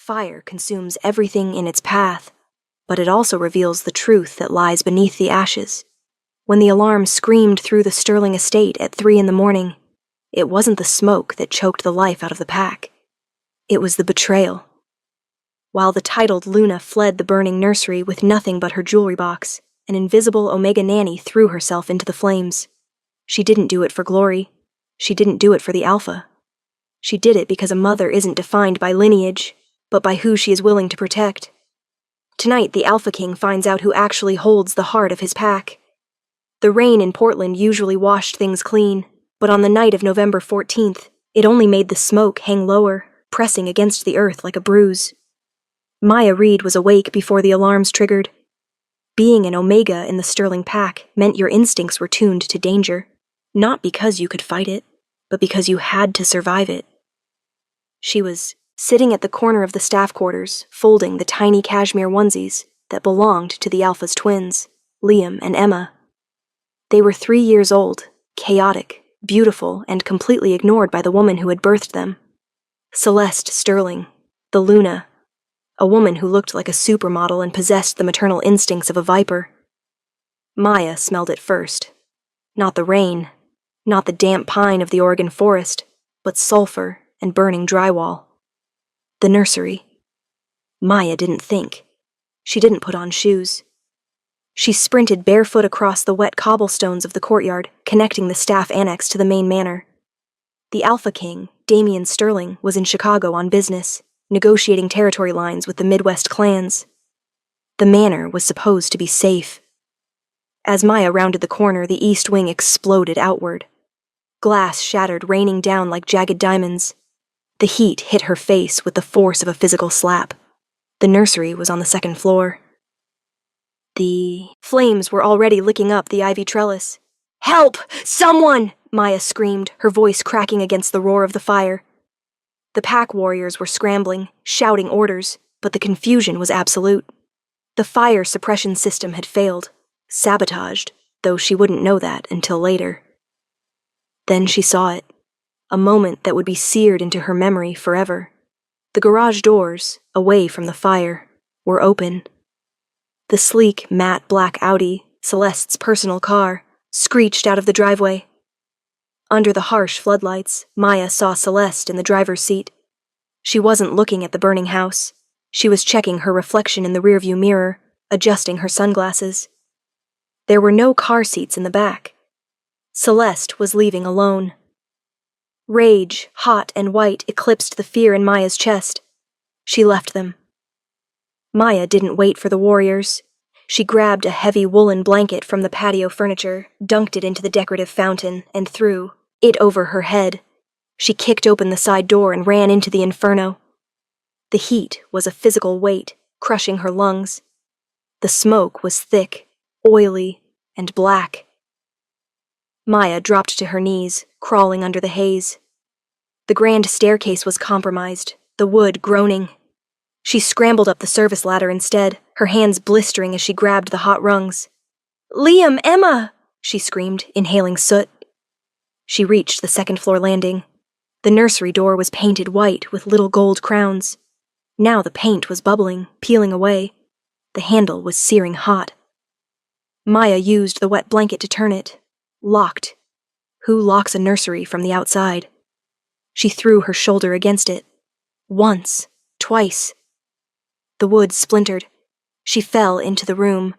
Fire consumes everything in its path, but it also reveals the truth that lies beneath the ashes. When the alarm screamed through the Sterling estate at 3 a.m, it wasn't the smoke that choked the life out of the pack. It was the betrayal. While the titled Luna fled the burning nursery with nothing but her jewelry box, an invisible Omega nanny threw herself into the flames. She didn't do it for glory. She didn't do it for the Alpha. She did it because a mother isn't defined by lineage, but by who she is willing to protect. Tonight, the Alpha King finds out who actually holds the heart of his pack. The rain in Portland usually washed things clean, but on the night of November 14th, it only made the smoke hang lower, pressing against the earth like a bruise. Maya Reed was awake before the alarms triggered. Being an Omega in the Sterling pack meant your instincts were tuned to danger, not because you could fight it, but because you had to survive it. She was sitting at the corner of the staff quarters, folding the tiny cashmere onesies that belonged to the Alpha's twins, Liam and Emma. They were 3 years old, chaotic, beautiful, and completely ignored by the woman who had birthed them. Celeste Sterling, the Luna, a woman who looked like a supermodel and possessed the maternal instincts of a viper. Maya smelled it first. Not the rain, not the damp pine of the Oregon forest, but sulfur and burning drywall. The nursery. Maya didn't think. She didn't put on shoes. She sprinted barefoot across the wet cobblestones of the courtyard, connecting the staff annex to the main manor. The Alpha King, Damian Sterling, was in Chicago on business, negotiating territory lines with the Midwest clans. The manor was supposed to be safe. As Maya rounded the corner, the east wing exploded outward. Glass shattered, raining down like jagged diamonds. The heat hit her face with the force of a physical slap. The nursery was on the second floor. The flames were already licking up the ivy trellis. "Help! Someone!" Maya screamed, her voice cracking against the roar of the fire. The pack warriors were scrambling, shouting orders, but the confusion was absolute. The fire suppression system had failed, sabotaged, though she wouldn't know that until later. Then she saw it, a moment that would be seared into her memory forever. The garage doors, away from the fire, were open. The sleek, matte black Audi, Celeste's personal car, screeched out of the driveway. Under the harsh floodlights, Maya saw Celeste in the driver's seat. She wasn't looking at the burning house. She was checking her reflection in the rearview mirror, adjusting her sunglasses. There were no car seats in the back. Celeste was leaving alone. Rage, hot and white, eclipsed the fear in Maya's chest. She left them. Maya didn't wait for the warriors. She grabbed a heavy woolen blanket from the patio furniture, dunked it into the decorative fountain, and threw it over her head. She kicked open the side door and ran into the inferno. The heat was a physical weight, crushing her lungs. The smoke was thick, oily, and black. Maya dropped to her knees, crawling under the haze. The grand staircase was compromised, the wood groaning. She scrambled up the service ladder instead, her hands blistering as she grabbed the hot rungs. "Liam, Emma!" she screamed, inhaling soot. She reached the second-floor landing. The nursery door was painted white with little gold crowns. Now the paint was bubbling, peeling away. The handle was searing hot. Maya used the wet blanket to turn it. Locked. Who locks a nursery from the outside? She threw her shoulder against it. Once. Twice. The wood splintered. She fell into the room.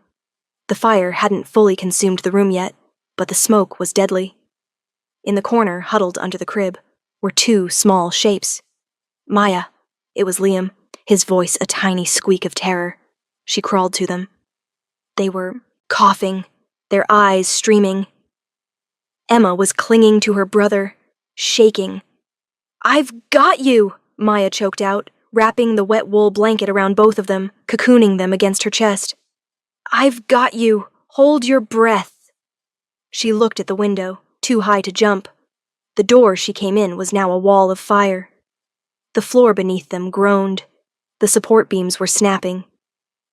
The fire hadn't fully consumed the room yet, but the smoke was deadly. In the corner, huddled under the crib, were 2 small shapes. Maya. It was Liam, his voice a tiny squeak of terror. She crawled to them. They were coughing, their eyes streaming. Emma was clinging to her brother, shaking. "I've got you!" Maya choked out, wrapping the wet wool blanket around both of them, cocooning them against her chest. "I've got you! Hold your breath!" She looked at the window, too high to jump. The door she came in was now a wall of fire. The floor beneath them groaned. The support beams were snapping.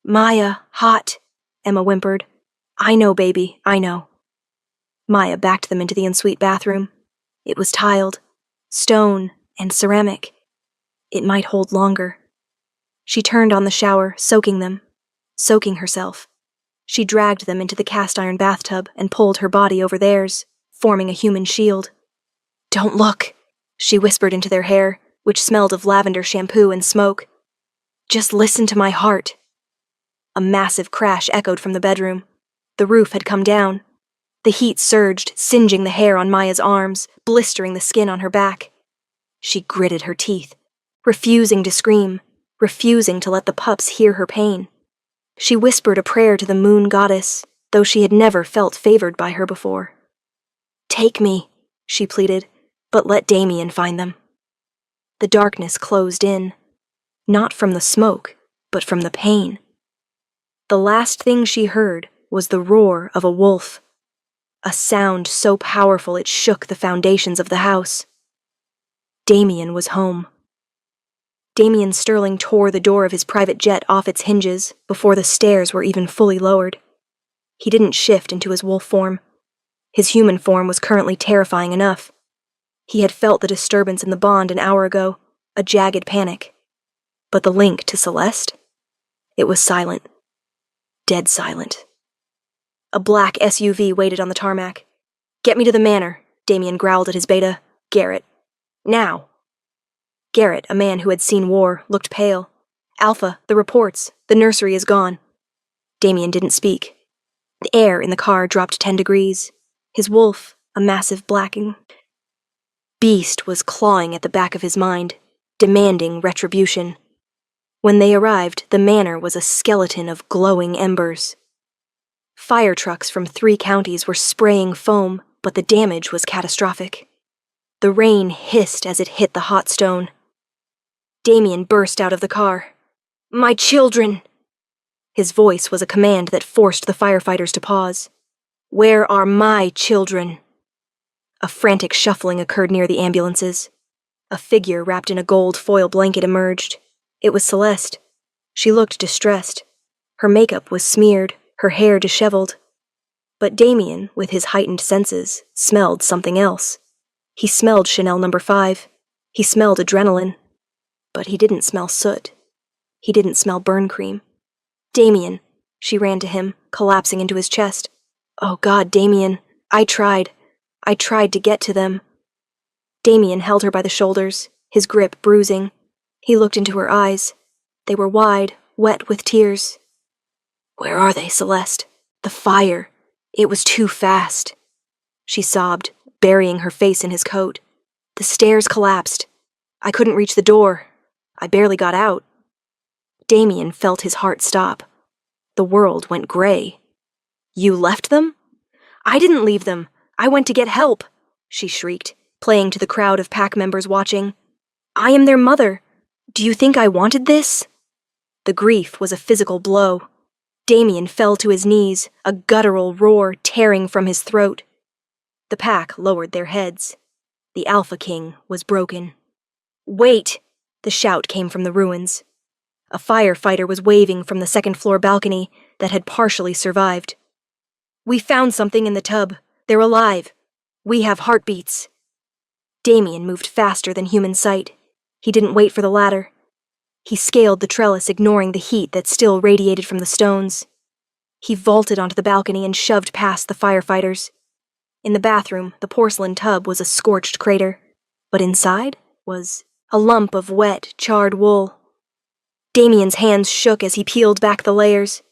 "Maya, hot," Emma whimpered. "I know, baby, I know." Maya backed them into the ensuite bathroom. It was tiled, stone, and ceramic. It might hold longer. She turned on the shower, soaking them. Soaking herself. She dragged them into the cast-iron bathtub and pulled her body over theirs, forming a human shield. "Don't look," she whispered into their hair, which smelled of lavender shampoo and smoke. "Just listen to my heart." A massive crash echoed from the bedroom. The roof had come down. The heat surged, singeing the hair on Maya's arms, blistering the skin on her back. She gritted her teeth, refusing to scream, refusing to let the pups hear her pain. She whispered a prayer to the moon goddess, though she had never felt favored by her before. "Take me," she pleaded, "but let Damien find them." The darkness closed in, not from the smoke, but from the pain. The last thing she heard was the roar of a wolf, a sound so powerful it shook the foundations of the house. Damien was home. Damien Sterling tore the door of his private jet off its hinges before the stairs were even fully lowered. He didn't shift into his wolf form. His human form was currently terrifying enough. He had felt the disturbance in the bond an hour ago, a jagged panic. But the link to Celeste? It was silent. Dead silent. A black SUV waited on the tarmac. "Get me to the manor," Damien growled at his beta. "Garrett. Now." Garrett, a man who had seen war, looked pale. "Alpha, the reports. The nursery is gone." Damien didn't speak. The air in the car dropped 10 degrees. His wolf, a massive blacking beast, was clawing at the back of his mind, demanding retribution. When they arrived, the manor was a skeleton of glowing embers. Fire trucks from 3 counties were spraying foam, but the damage was catastrophic. The rain hissed as it hit the hot stone. Damien burst out of the car. "My children!" His voice was a command that forced the firefighters to pause. "Where are my children?" A frantic shuffling occurred near the ambulances. A figure wrapped in a gold foil blanket emerged. It was Celeste. She looked distressed. Her makeup was smeared, her hair disheveled. But Damien, with his heightened senses, smelled something else. He smelled Chanel No. 5. He smelled adrenaline. But he didn't smell soot. He didn't smell burn cream. "Damien," she ran to him, collapsing into his chest. "Oh God, Damien, I tried to get to them." Damien held her by the shoulders, his grip bruising. He looked into her eyes. They were wide, wet with tears. "Where are they, Celeste? The fire. It was too fast." She sobbed, burying her face in his coat. "The stairs collapsed. I couldn't reach the door. I barely got out." Damien felt his heart stop. The world went gray. "You left them?" "I didn't leave them. I went to get help," she shrieked, playing to the crowd of pack members watching. "I am their mother. Do you think I wanted this?" The grief was a physical blow. Damien fell to his knees, a guttural roar tearing from his throat. The pack lowered their heads. The Alpha King was broken. "Wait!" The shout came from the ruins. A firefighter was waving from the second-floor balcony that had partially survived. "We found something in the tub. They're alive. We have heartbeats." Damien moved faster than human sight. He didn't wait for the ladder. He scaled the trellis, ignoring the heat that still radiated from the stones. He vaulted onto the balcony and shoved past the firefighters. In the bathroom, the porcelain tub was a scorched crater, but inside was a lump of wet, charred wool. Damien's hands shook as he peeled back the layers.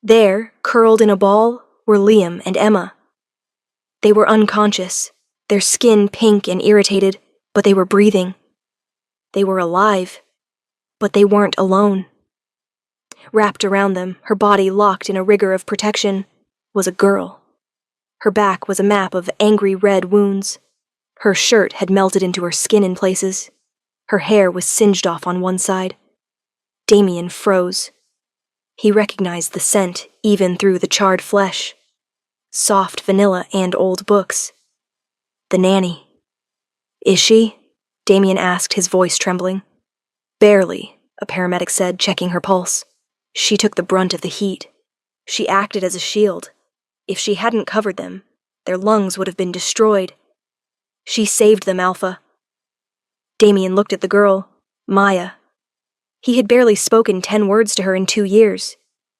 There, curled in a ball, were Liam and Emma. They were unconscious, their skin pink and irritated, but they were breathing. They were alive, but they weren't alone. Wrapped around them, her body locked in a rigor of protection, was a girl. Her back was a map of angry red wounds. Her shirt had melted into her skin in places. Her hair was singed off on one side. Damien froze. He recognized the scent even through the charred flesh. Soft vanilla and old books. The nanny. "Is she?" Damien asked, his voice trembling. "Barely," a paramedic said, checking her pulse. "She took the brunt of the heat. She acted as a shield. If she hadn't covered them, their lungs would have been destroyed. She saved them, Alpha." Damien looked at the girl, Maya. He had barely spoken 10 words to her in 2 years.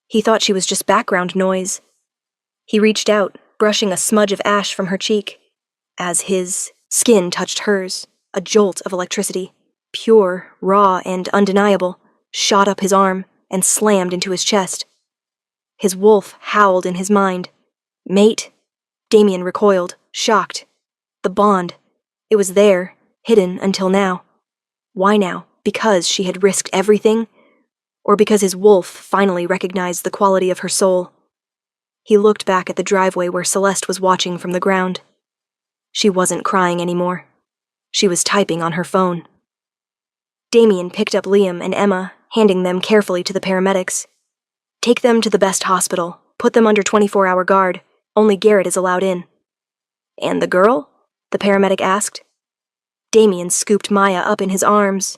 He thought she was just background noise. He reached out, brushing a smudge of ash from her cheek. As his skin touched hers, a jolt of electricity, pure, raw, and undeniable, shot up his arm and slammed into his chest. His wolf howled in his mind. Mate? Damien recoiled, shocked. The bond. It was there, hidden until now. Why now? Because she had risked everything? Or because his wolf finally recognized the quality of her soul? He looked back at the driveway where Celeste was watching from the ground. She wasn't crying anymore. She was typing on her phone. Damien picked up Liam and Emma, handing them carefully to the paramedics. Take them to the best hospital. Put them under 24-hour guard. Only Garrett is allowed in. And the girl? The paramedic asked. Damien scooped Maya up in his arms.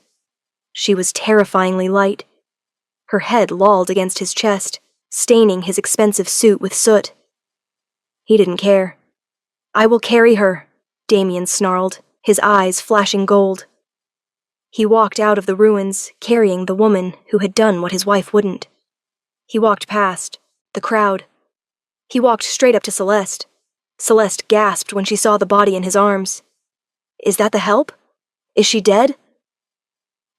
She was terrifyingly light. Her head lolled against his chest, staining his expensive suit with soot. He didn't care. I will carry her, Damien snarled, his eyes flashing gold. He walked out of the ruins, carrying the woman who had done what his wife wouldn't. He walked past, the crowd. He walked straight up to Celeste. Celeste gasped when she saw the body in his arms. Is that the help? Is she dead?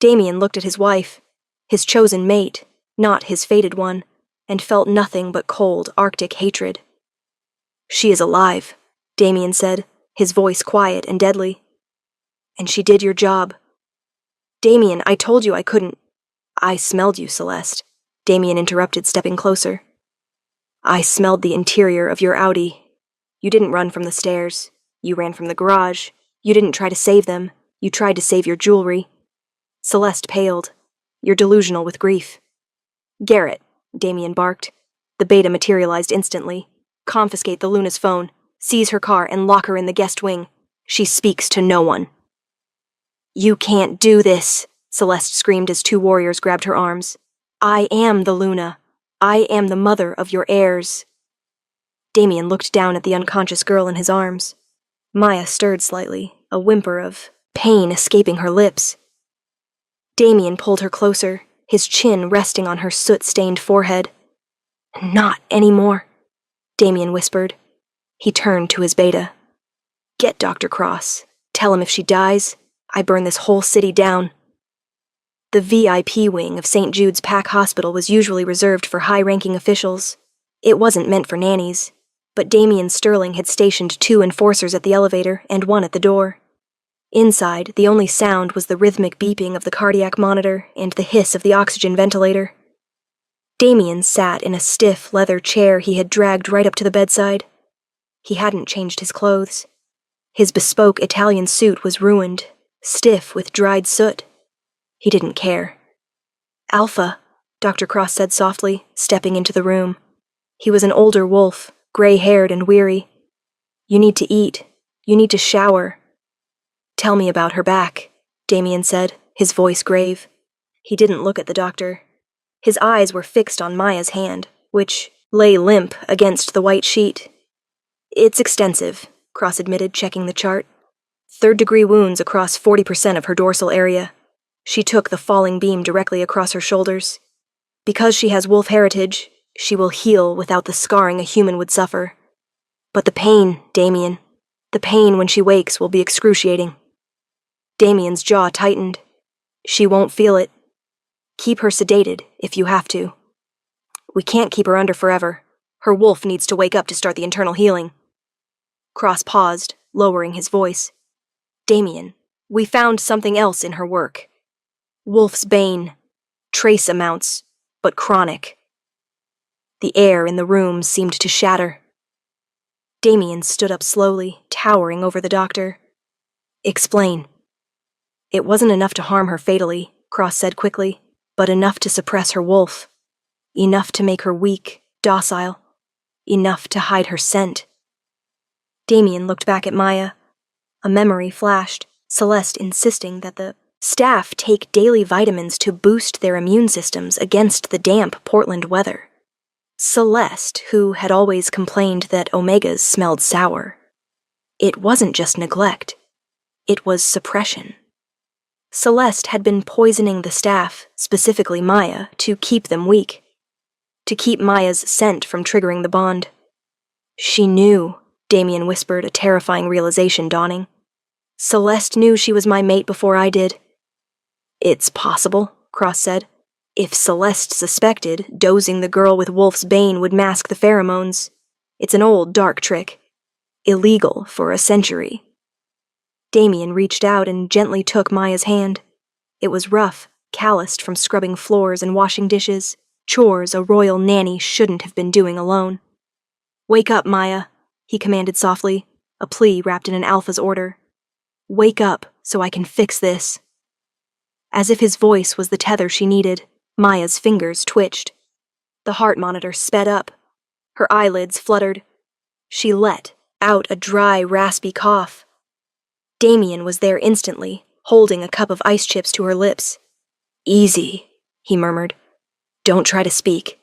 Damien looked at his wife, his chosen mate, not his fated one, and felt nothing but cold, arctic hatred. She is alive, Damien said, his voice quiet and deadly. And she did your job. Damien, I told you I couldn't. I smelled you, Celeste, Damien interrupted, stepping closer. I smelled the interior of your Audi. You didn't run from the stairs. You ran from the garage. You didn't try to save them. You tried to save your jewelry. Celeste paled. You're delusional with grief. Garrett, Damien barked. The beta materialized instantly. Confiscate the Luna's phone, seize her car, and lock her in the guest wing. She speaks to no one. You can't do this, Celeste screamed as 2 warriors grabbed her arms. I am the Luna. I am the mother of your heirs. Damien looked down at the unconscious girl in his arms. Maya stirred slightly, a whimper of pain escaping her lips. Damien pulled her closer, his chin resting on her soot-stained forehead. Not anymore, Damien whispered. He turned to his beta. Get Dr. Cross. Tell him if she dies, I burn this whole city down. The VIP wing of St. Jude's Pack Hospital was usually reserved for high-ranking officials. It wasn't meant for nannies, but Damien Sterling had stationed 2 enforcers at the elevator and 1 at the door. Inside, the only sound was the rhythmic beeping of the cardiac monitor and the hiss of the oxygen ventilator. Damien sat in a stiff leather chair he had dragged right up to the bedside. He hadn't changed his clothes. His bespoke Italian suit was ruined, stiff with dried soot. He didn't care. Alpha, Dr. Cross said softly, stepping into the room. He was an older wolf, gray-haired and weary. You need to eat. You need to shower. Tell me about her back, Damien said, his voice grave. He didn't look at the doctor. His eyes were fixed on Maya's hand, which lay limp against the white sheet. It's extensive, Cross admitted, checking the chart. 3rd-degree wounds across 40% of her dorsal area. She took the falling beam directly across her shoulders. Because she has wolf heritage, she will heal without the scarring a human would suffer. But the pain, Damien, the pain when she wakes will be excruciating. Damien's jaw tightened. She won't feel it. Keep her sedated, if you have to. We can't keep her under forever. Her wolf needs to wake up to start the internal healing. Cross paused, lowering his voice. Damien, we found something else in her work. Wolf's bane. Trace amounts, but chronic. The air in the room seemed to shatter. Damien stood up slowly, towering over the doctor. Explain. It wasn't enough to harm her fatally, Cross said quickly, but enough to suppress her wolf. Enough to make her weak, docile. Enough to hide her scent. Damien looked back at Maya. A memory flashed, Celeste insisting that the staff take daily vitamins to boost their immune systems against the damp Portland weather. Celeste, who had always complained that omegas smelled sour. It wasn't just neglect. It was suppression. Celeste had been poisoning the staff, specifically Maya, to keep them weak. To keep Maya's scent from triggering the bond. She knew, Damien whispered, a terrifying realization dawning. Celeste knew she was my mate before I did. It's possible, Cross said. If Celeste suspected, dosing the girl with Wolf's Bane would mask the pheromones. It's an old, dark trick. Illegal for a century. Damien reached out and gently took Maya's hand. It was rough, calloused from scrubbing floors and washing dishes, chores a royal nanny shouldn't have been doing alone. Wake up, Maya, he commanded softly, a plea wrapped in an alpha's order. Wake up so I can fix this. As if his voice was the tether she needed, Maya's fingers twitched. The heart monitor sped up. Her eyelids fluttered. She let out a dry, raspy cough. Damien was there instantly, holding a cup of ice chips to her lips. Easy, he murmured. Don't try to speak.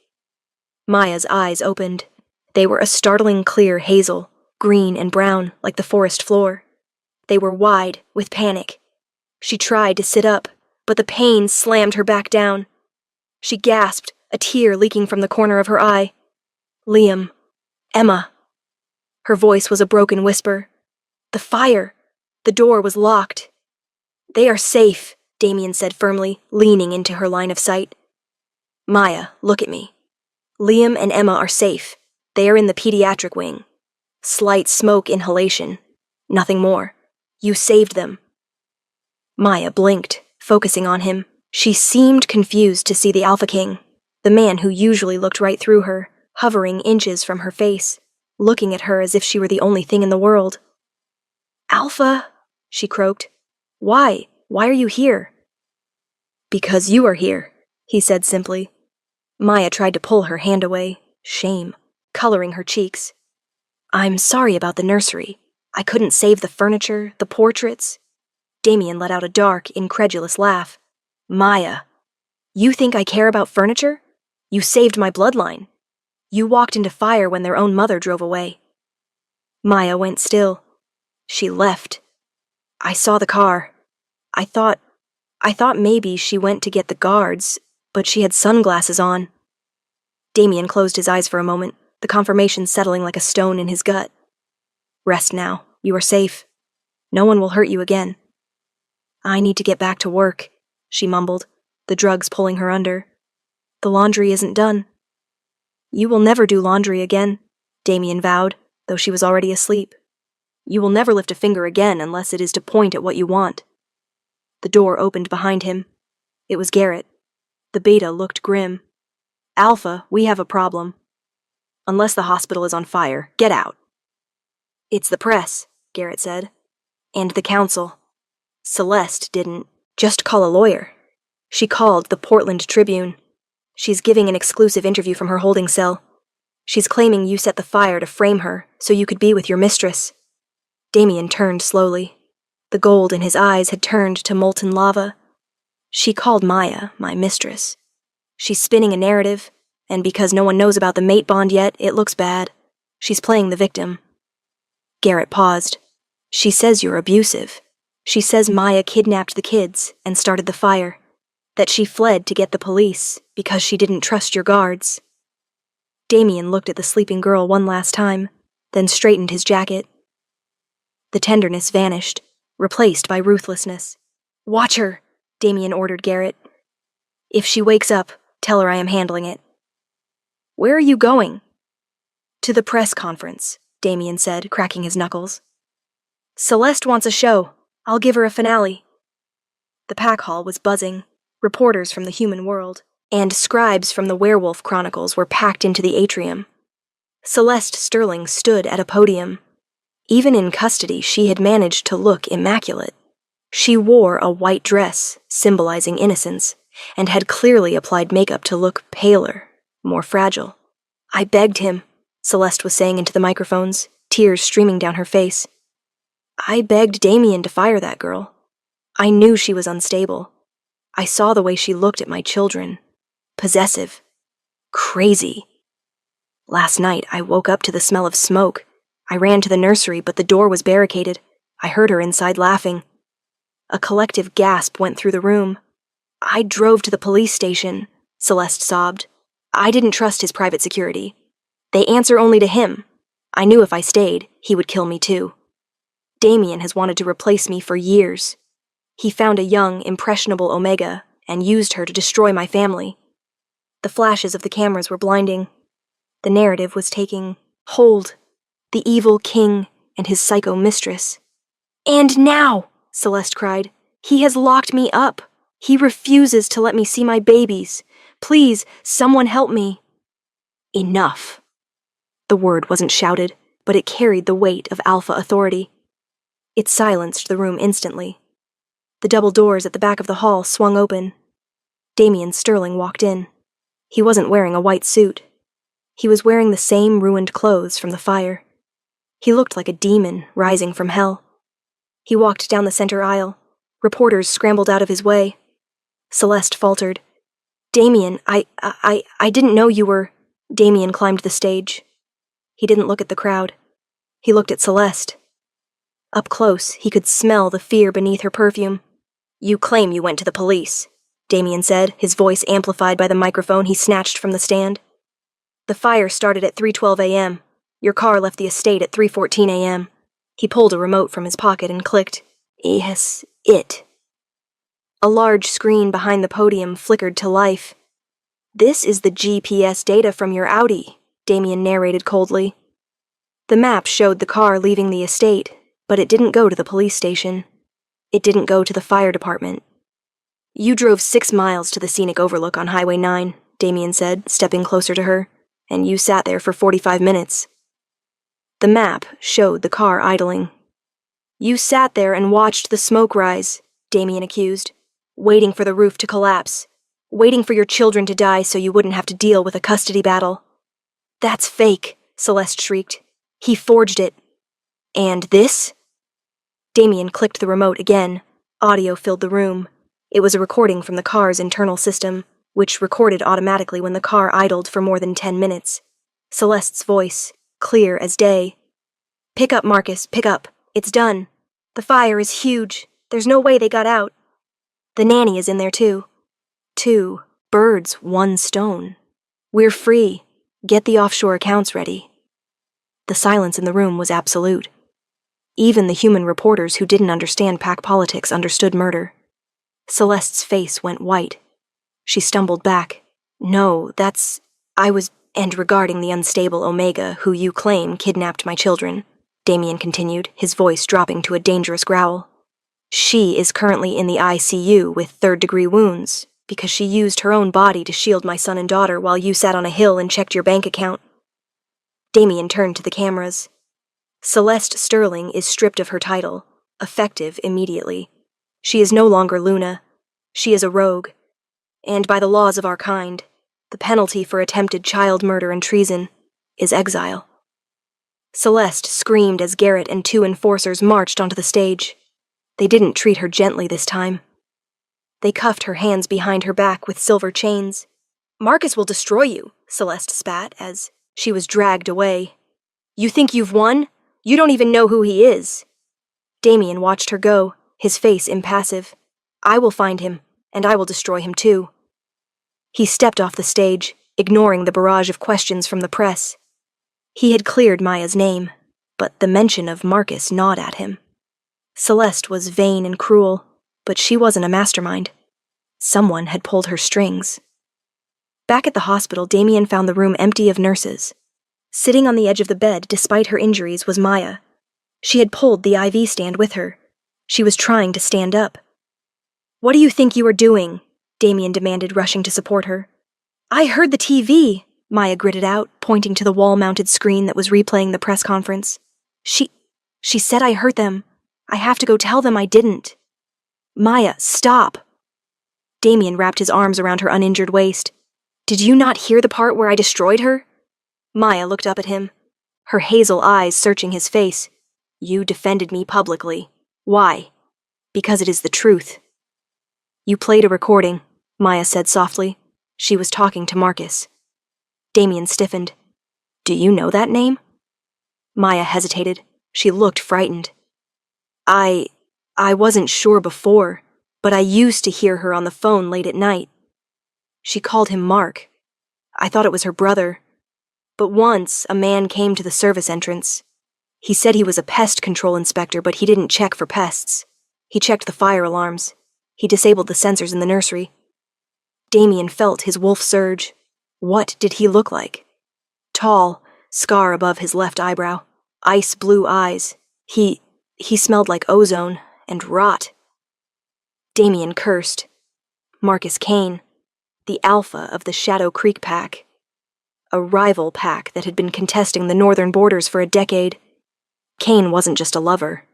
Maya's eyes opened. They were a startling clear hazel, green and brown like the forest floor. They were wide with panic. She tried to sit up, but the pain slammed her back down. She gasped, a tear leaking from the corner of her eye. Liam. Emma. Her voice was a broken whisper. The fire. The door was locked. They are safe, Damien said firmly, leaning into her line of sight. Maya, look at me. Liam and Emma are safe. They are in the pediatric wing. Slight smoke inhalation. Nothing more. You saved them. Maya blinked, focusing on him. She seemed confused to see the Alpha King, the man who usually looked right through her, hovering inches from her face, looking at her as if she were the only thing in the world. Alpha, she croaked. Why? Why are you here? Because you are here, he said simply. Maya tried to pull her hand away, shame, coloring her cheeks. I'm sorry about the nursery. I couldn't save the furniture, the portraits. Damien let out a dark, incredulous laugh. Maya, you think I care about furniture? You saved my bloodline. You walked into fire when their own mother drove away. Maya went still. She left. I saw the car. I thought maybe she went to get the guards, but she had sunglasses on. Damien closed his eyes for a moment, the confirmation settling like a stone in his gut. Rest now. You are safe. No one will hurt you again. I need to get back to work, she mumbled, the drugs pulling her under. The laundry isn't done. You will never do laundry again, Damien vowed, though she was already asleep. You will never lift a finger again unless it is to point at what you want. The door opened behind him. It was Garrett. The beta looked grim. Alpha, we have a problem. Unless the hospital is on fire, get out. It's the press, Garrett said. And the council. Celeste didn't just call a lawyer. She called the Portland Tribune. She's giving an exclusive interview from her holding cell. She's claiming you set the fire to frame her so you could be with your mistress. Damien turned slowly. The gold in his eyes had turned to molten lava. She called Maya my mistress. She's spinning a narrative, and because no one knows about the mate bond yet, it looks bad. She's playing the victim. Garrett paused. She says you're abusive. She says Maya kidnapped the kids and started the fire. That she fled to get the police because she didn't trust your guards. Damien looked at the sleeping girl one last time, then straightened his jacket. The tenderness vanished, replaced by ruthlessness. Watch her, Damien ordered Garrett. If she wakes up, tell her I am handling it. Where are you going? To the press conference, Damien said, cracking his knuckles. Celeste wants a show. I'll give her a finale. The pack hall was buzzing. Reporters from the human world and scribes from the werewolf chronicles were packed into the atrium. Celeste Sterling stood at a podium. Even in custody, she had managed to look immaculate. She wore a white dress, symbolizing innocence, and had clearly applied makeup to look paler, more fragile. I begged him, Celeste was saying into the microphones, tears streaming down her face. I begged Damien to fire that girl. I knew she was unstable. I saw the way she looked at my children. Possessive. Crazy. Last night, I woke up to the smell of smoke. I ran to the nursery, but the door was barricaded. I heard her inside laughing. A collective gasp went through the room. "I drove to the police station," Celeste sobbed. "I didn't trust his private security. They answer only to him. I knew if I stayed, he would kill me too. Damien has wanted to replace me for years. He found a young, impressionable Omega and used her to destroy my family." The flashes of the cameras were blinding. The narrative was taking hold. The evil king and his psycho mistress. "And now," Celeste cried, "he has locked me up. He refuses to let me see my babies. Please, someone help me." Enough. The word wasn't shouted, but it carried the weight of alpha authority. It silenced the room instantly. The double doors at the back of the hall swung open. Damien Sterling walked in. He wasn't wearing a white suit. He was wearing the same ruined clothes from the fire. He looked like a demon rising from hell. He walked down the center aisle. Reporters scrambled out of his way. Celeste faltered. "Damien, I didn't know you were—" Damien climbed the stage. He didn't look at the crowd. He looked at Celeste. Up close, he could smell the fear beneath her perfume. "You claim you went to the police," Damien said, his voice amplified by the microphone he snatched from the stand. "The fire started at 3:12 a.m. Your car left the estate at 3:14 a.m. He pulled a remote from his pocket and clicked. "Yes, it." A large screen behind the podium flickered to life. "This is the GPS data from your Audi," Damien narrated coldly. The map showed the car leaving the estate, but it didn't go to the police station. It didn't go to the fire department. "You drove 6 miles to the scenic overlook on Highway 9, Damien said, stepping closer to her, "and you sat there for 45 minutes. The map showed the car idling. "You sat there and watched the smoke rise," Damien accused, "waiting for the roof to collapse, waiting for your children to die so you wouldn't have to deal with a custody battle." "That's fake," Celeste shrieked. "He forged it." "And this?" Damien clicked the remote again. Audio filled the room. It was a recording from the car's internal system, which recorded automatically when the car idled for more than 10 minutes. Celeste's voice, clear as day. "Pick up, Marcus, pick up. It's done. The fire is huge. There's no way they got out. The nanny is in there too. 2 birds, 1 stone. We're free. Get the offshore accounts ready." The silence in the room was absolute. Even the human reporters who didn't understand pack politics understood murder. Celeste's face went white. She stumbled back. "No, and regarding the unstable Omega, who you claim kidnapped my children," Damien continued, his voice dropping to a dangerous growl. "She is currently in the ICU with 3rd-degree wounds, because she used her own body to shield my son and daughter while you sat on a hill and checked your bank account." Damien turned to the cameras. "Celeste Sterling is stripped of her title, effective immediately. She is no longer Luna. She is a rogue. And by the laws of our kind, the penalty for attempted child murder and treason is exile." Celeste screamed as Garrett and 2 enforcers marched onto the stage. They didn't treat her gently this time. They cuffed her hands behind her back with silver chains. "Marcus will destroy you," Celeste spat as she was dragged away. "You think you've won? You don't even know who he is." Damien watched her go, his face impassive. "I will find him, and I will destroy him too." He stepped off the stage, ignoring the barrage of questions from the press. He had cleared Maya's name, but the mention of Marcus gnawed at him. Celeste was vain and cruel, but she wasn't a mastermind. Someone had pulled her strings. Back at the hospital, Damien found the room empty of nurses. Sitting on the edge of the bed, despite her injuries, was Maya. She had pulled the IV stand with her. She was trying to stand up. "What do you think you are doing?" Damien demanded, rushing to support her. "I heard the TV," Maya gritted out, pointing to the wall-mounted screen that was replaying the press conference. She said I hurt them. I have to go tell them I didn't." "Maya, stop." Damien wrapped his arms around her uninjured waist. "Did you not hear the part where I destroyed her?" Maya looked up at him, her hazel eyes searching his face. "You defended me publicly. Why?" "Because it is the truth." "You played a recording," Maya said softly. She was talking to Marcus. Damien stiffened. "Do you know that name?" Maya hesitated. She looked frightened. I wasn't sure before, but I used to hear her on the phone late at night. She called him Mark. I thought it was her brother. But once, a man came to the service entrance. He said he was a pest control inspector, but he didn't check for pests. He checked the fire alarms. He disabled the sensors in the nursery. Damien felt his wolf surge. What did he look like? Tall, scar above his left eyebrow, ice blue eyes. He smelled like ozone and rot. Damien cursed. Marcus Kane, the alpha of the Shadow Creek Pack. A rival pack that had been contesting the northern borders for a decade. Kane wasn't just a lover.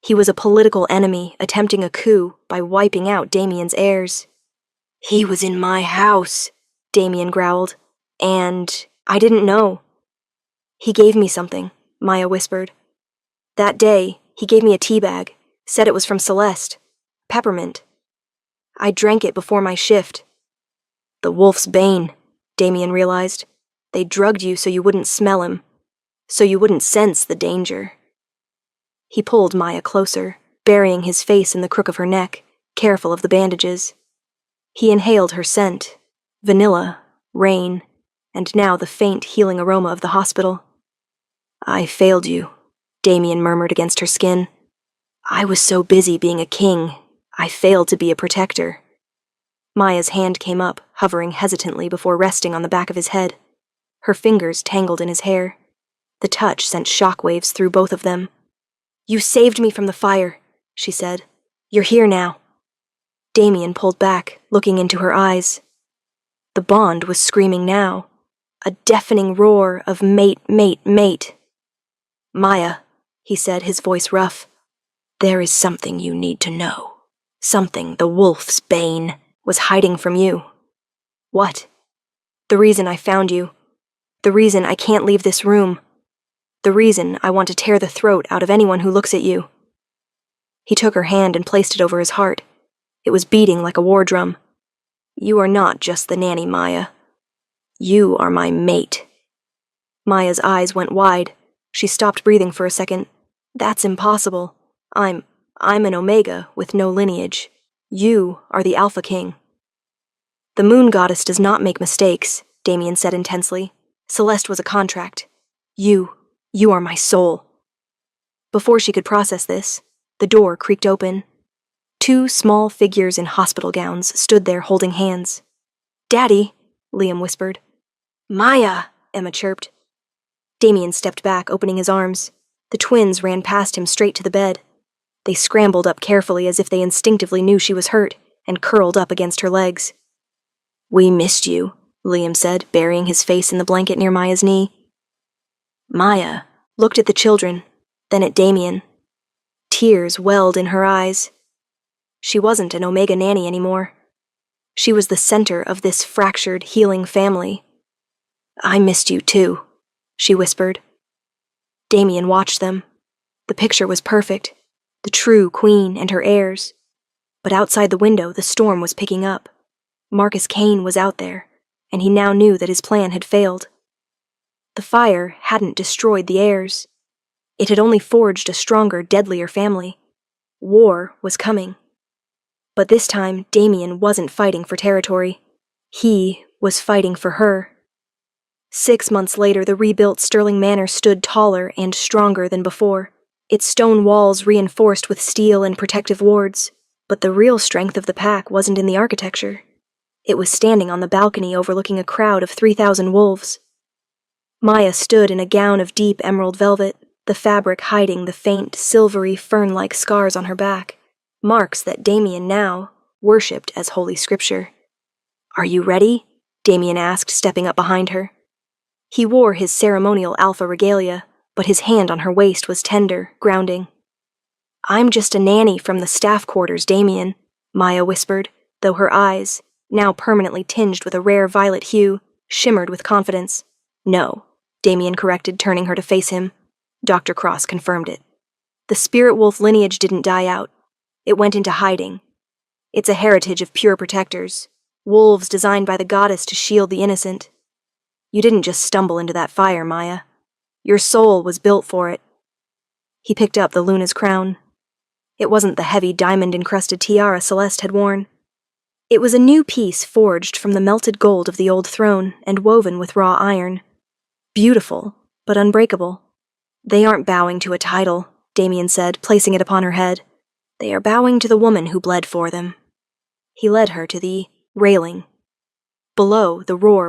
He was a political enemy attempting a coup by wiping out Damien's heirs. He was in my house, Damien growled, and I didn't know. He gave me something, Maya whispered. That day, he gave me a tea bag, said it was from Celeste. Peppermint. I drank it before my shift. The wolf's bane, Damien realized. They drugged you so you wouldn't smell him, so you wouldn't sense the danger. He pulled Maya closer, burying his face in the crook of her neck, careful of the bandages. He inhaled her scent, vanilla, rain, and now the faint healing aroma of the hospital. I failed you, Damien murmured against her skin. I was so busy being a king, I failed to be a protector. Maya's hand came up, hovering hesitantly before resting on the back of his head. Her fingers tangled in his hair. The touch sent shockwaves through both of them. You saved me from the fire, she said. You're here now. Damien pulled back, looking into her eyes. The bond was screaming now, a deafening roar of mate, mate, mate. Maya, he said, his voice rough, there is something you need to know. Something the wolf's bane was hiding from you. What? The reason I found you. The reason I can't leave this room. The reason I want to tear the throat out of anyone who looks at you. He took her hand and placed it over his heart. It was beating like a war drum. You are not just the nanny, Maya. You are my mate. Maya's eyes went wide. She stopped breathing for a second. That's impossible. I'm an Omega with no lineage. You are the Alpha King. The moon goddess does not make mistakes, Damien said intensely. Celeste was a contract. You are my soul. Before she could process this, the door creaked open. 2 small figures in hospital gowns stood there holding hands. Daddy, Liam whispered. Maya, Emma chirped. Damien stepped back, opening his arms. The twins ran past him straight to the bed. They scrambled up carefully as if they instinctively knew she was hurt, and curled up against her legs. We missed you, Liam said, burying his face in the blanket near Maya's knee. Maya looked at the children, then at Damien. Tears welled in her eyes. She wasn't an Omega nanny anymore. She was the center of this fractured, healing family. I missed you too, she whispered. Damien watched them. The picture was perfect, the true queen and her heirs. But outside the window, the storm was picking up. Marcus Kane was out there, and he now knew that his plan had failed. The fire hadn't destroyed the heirs. It had only forged a stronger, deadlier family. War was coming. But this time, Damien wasn't fighting for territory. He was fighting for her. 6 months later, the rebuilt Sterling Manor stood taller and stronger than before, its stone walls reinforced with steel and protective wards. But the real strength of the pack wasn't in the architecture. It was standing on the balcony overlooking a crowd of 3,000 wolves. Maya stood in a gown of deep emerald velvet, the fabric hiding the faint, silvery, fern-like scars on her back, marks that Damien now worshipped as holy scripture. Are you ready? Damien asked, stepping up behind her. He wore his ceremonial alpha regalia, but his hand on her waist was tender, grounding. I'm just a nanny from the staff quarters, Damien, Maya whispered, though her eyes, now permanently tinged with a rare violet hue, shimmered with confidence. No, Damien corrected, turning her to face him. Dr. Cross confirmed it. The spirit wolf lineage didn't die out. It went into hiding. It's a heritage of pure protectors, wolves designed by the goddess to shield the innocent. You didn't just stumble into that fire, Maya. Your soul was built for it. He picked up the Luna's crown. It wasn't the heavy diamond-encrusted tiara Celeste had worn. It was a new piece forged from the melted gold of the old throne and woven with raw iron. Beautiful, but unbreakable. "They aren't bowing to a title," Damien said, placing it upon her head. "They are bowing to the woman who bled for them." He led her to the railing. Below, the roar